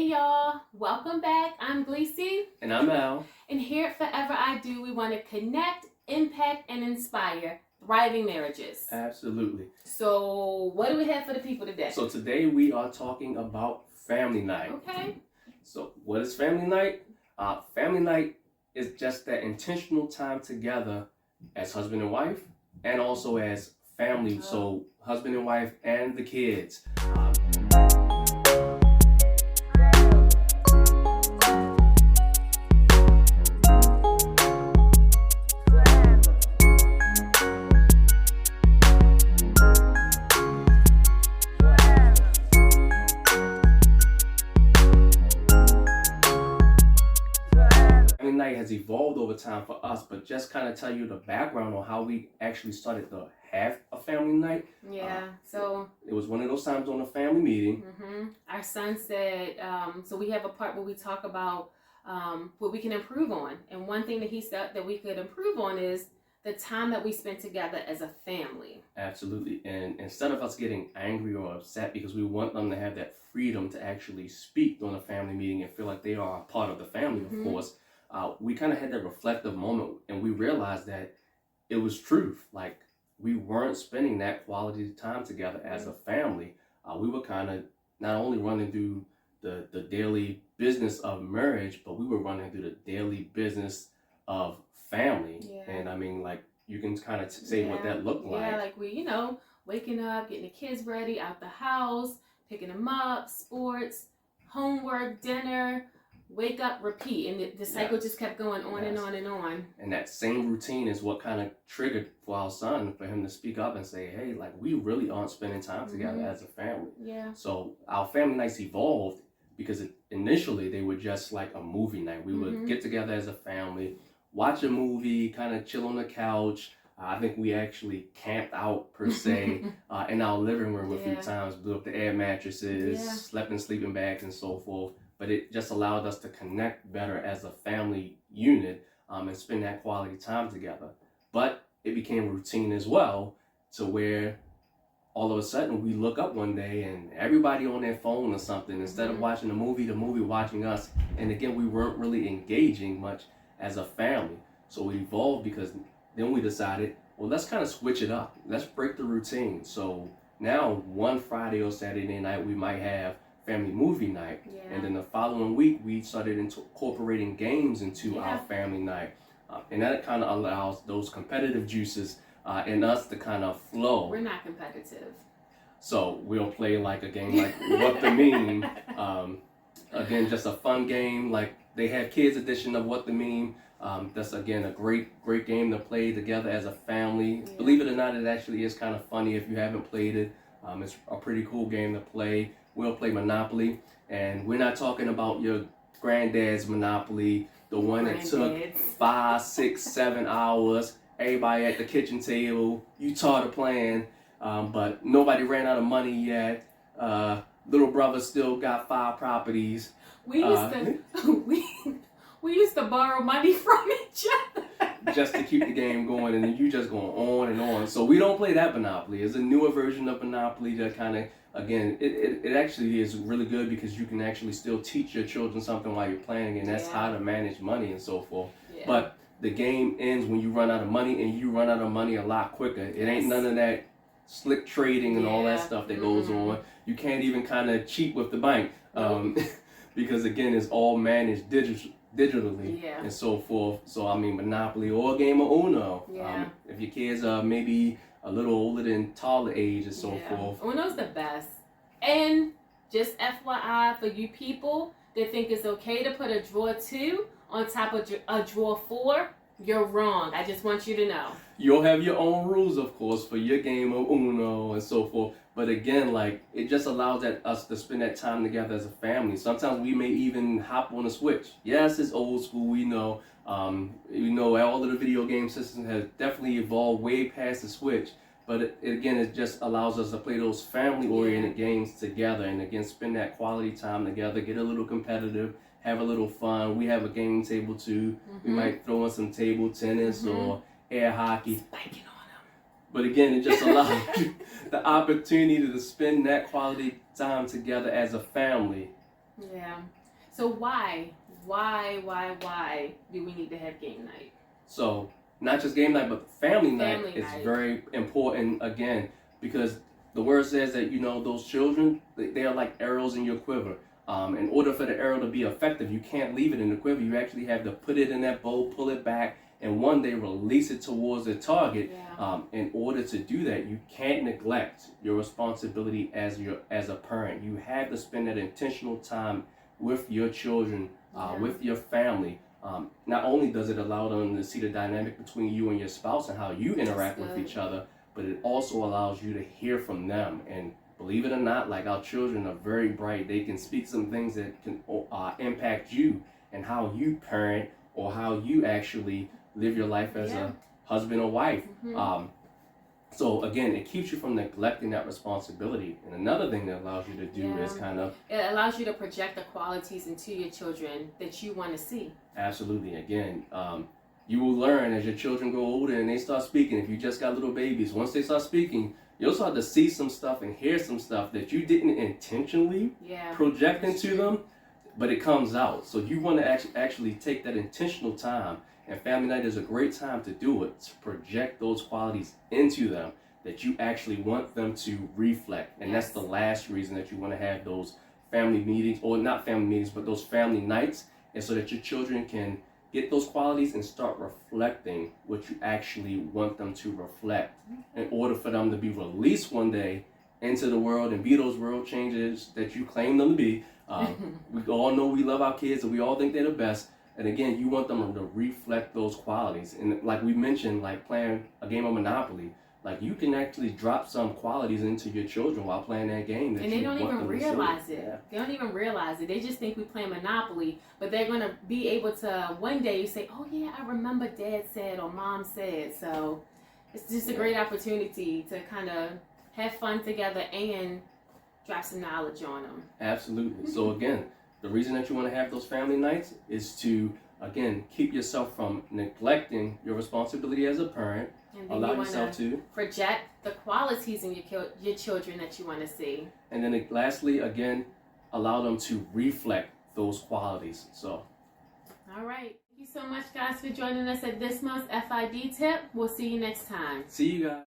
Hey y'all, welcome back. I'm Gleesy. And I'm Al. And here at Forever I Do, we want to connect, impact, and inspire thriving marriages. Absolutely. So, what do we have for the people today? So, today we are talking about family night. Okay. So, what is family night? Family night is just that intentional time together as husband and wife, and also as family. So, husband and wife and the kids. Night has evolved over time for us, but just kind of tell you the background on how we actually started to have a family night. Yeah, so it was one of those times on a family meeting. Our son said, so we have a part where we talk about what we can improve on, and one thing that he said that we could improve on is the time that we spend together as a family. Absolutely. And instead of us getting angry or upset because we want them to have that freedom to actually speak during a family meeting and feel like they are a part of the family, of course, we kind of had that reflective moment, and we realized that it was truth. Like, we weren't spending that quality time together as a family. We were kind of not only running through the daily business of marriage, but we were running through the daily business of family. Yeah. And I mean, like, you can kind of say what that looked like. Yeah, like we, waking up, getting the kids ready, out the house, picking them up, sports, homework, dinner, wake up, repeat, and the cycle just kept going on and on and on. And that same routine is what kind of triggered for our son, for him to speak up and say, hey, like, we really aren't spending time together as a family. Yeah. So our family nights evolved because initially they were just like a movie night. We would get together as a family, watch a movie, kind of chill on the couch. I think we actually camped out, per se, in our living room a few times, blew up the air mattresses, slept in sleeping bags and so forth. But it just allowed us to connect better as a family unit and spend that quality time together. But it became routine as well, to where all of a sudden we look up one day and everybody on their phone or something. Instead of watching the movie watching us. And again, we weren't really engaging much as a family. So we evolved because then we decided, well, let's kind of switch it up. Let's break the routine. So now one Friday or Saturday night we might have family movie night, and then the following week we started incorporating games into our family night, and that kind of allows those competitive juices in us to kind of flow. We're not competitive, so we'll play like a game like What the Meme. Again, just a fun game. Like, they have kids edition of What the Meme. That's again a great game to play together as a family. Believe it or not, it actually is kind of funny if you haven't played it. It's a pretty cool game to play. We'll play Monopoly, and we're not talking about your granddad's Monopoly, the one that took 5, 6, 7 hours, everybody at the kitchen table, you taught a plan, but nobody ran out of money yet. Little brother still got 5 properties. We used to borrow money from each other just to keep the game going, and then you just going on and on. So we don't play that Monopoly. It's a newer version of Monopoly that kind of, again, it actually is really good because you can actually still teach your children something while you're playing, and that's how to manage money and so forth. But the game ends when you run out of money, and you run out of money a lot quicker. It ain't none of that slick trading and all that stuff that goes on. You can't even kind of cheat with the bank because, again, it's all managed digitally and so forth. So, I mean, Monopoly or a game of Uno. If your kids are maybe a little older than taller age and so forth. Uno's the best. And just FYI for you people that think it's okay to put a drawer 2 on top of a drawer 4, you're wrong. I just want you to know. You'll have your own rules, of course, for your game of Uno and so forth. But again, like, it just allows us to spend that time together as a family. Sometimes we may even hop on a Switch. Yes, it's old school, we know. All of the video game systems have definitely evolved way past the Switch. But it just allows us to play those family-oriented games together, and again, spend that quality time together, get a little competitive, have a little fun. We have a game table too. We might throw in some table tennis or air hockey. Spiking on them. But again, it just allows you the opportunity to spend that quality time together as a family. Yeah. So why do we need to have game night? So not just game night, but family night Family is night. very important again, because the word says that, you know, those children, they are like arrows in your quiver. In order for the arrow to be effective, you can't leave it in the quiver. You actually have to put it in that bow, pull it back, and one day release it towards the target. Yeah. In order to do that, you can't neglect your responsibility as a parent. You have to spend that intentional time with your children, with your family. Not only does it allow them to see the dynamic between you and your spouse and how you interact with each other, but it also allows you to hear from them. And believe it or not, like, our children are very bright. They can speak some things that can impact you and how you parent, or how you actually live your life as a husband or wife. So again, it keeps you from neglecting that responsibility. And another thing that allows you to do is kind of... It allows you to project the qualities into your children that you want to see. Absolutely. Again, you will learn as your children grow older and they start speaking. If you just got little babies, once they start speaking, you'll start to see some stuff and hear some stuff that you didn't intentionally project into them, but it comes out. So you want to actually take that intentional time. And family night is a great time to do it, to project those qualities into them that you actually want them to reflect. And that's the last reason that you want to have those family meetings, or not family meetings, but those family nights, and so that your children can get those qualities and start reflecting what you actually want them to reflect, in order for them to be released one day into the world and be those world changers that you claim them to be. We all know we love our kids and we all think they're the best. And again, you want them to reflect those qualities. And like we mentioned, like playing a game of Monopoly, like, you can actually drop some qualities into your children while playing that game. And they don't even realize it. Yeah. They don't even realize it. They just think we play Monopoly, but they're going to be able to one day you say, oh yeah, I remember Dad said or Mom said. So it's just a great opportunity to kind of have fun together and drop some knowledge on them. Absolutely. So again, the reason that you want to have those family nights is to, again, keep yourself from neglecting your responsibility as a parent. And then allow yourself to project the qualities in your children that you want to see. And then lastly, again, allow them to reflect those qualities. So, all right. Thank you so much, guys, for joining us at this month's FID tip. We'll see you next time. See you guys.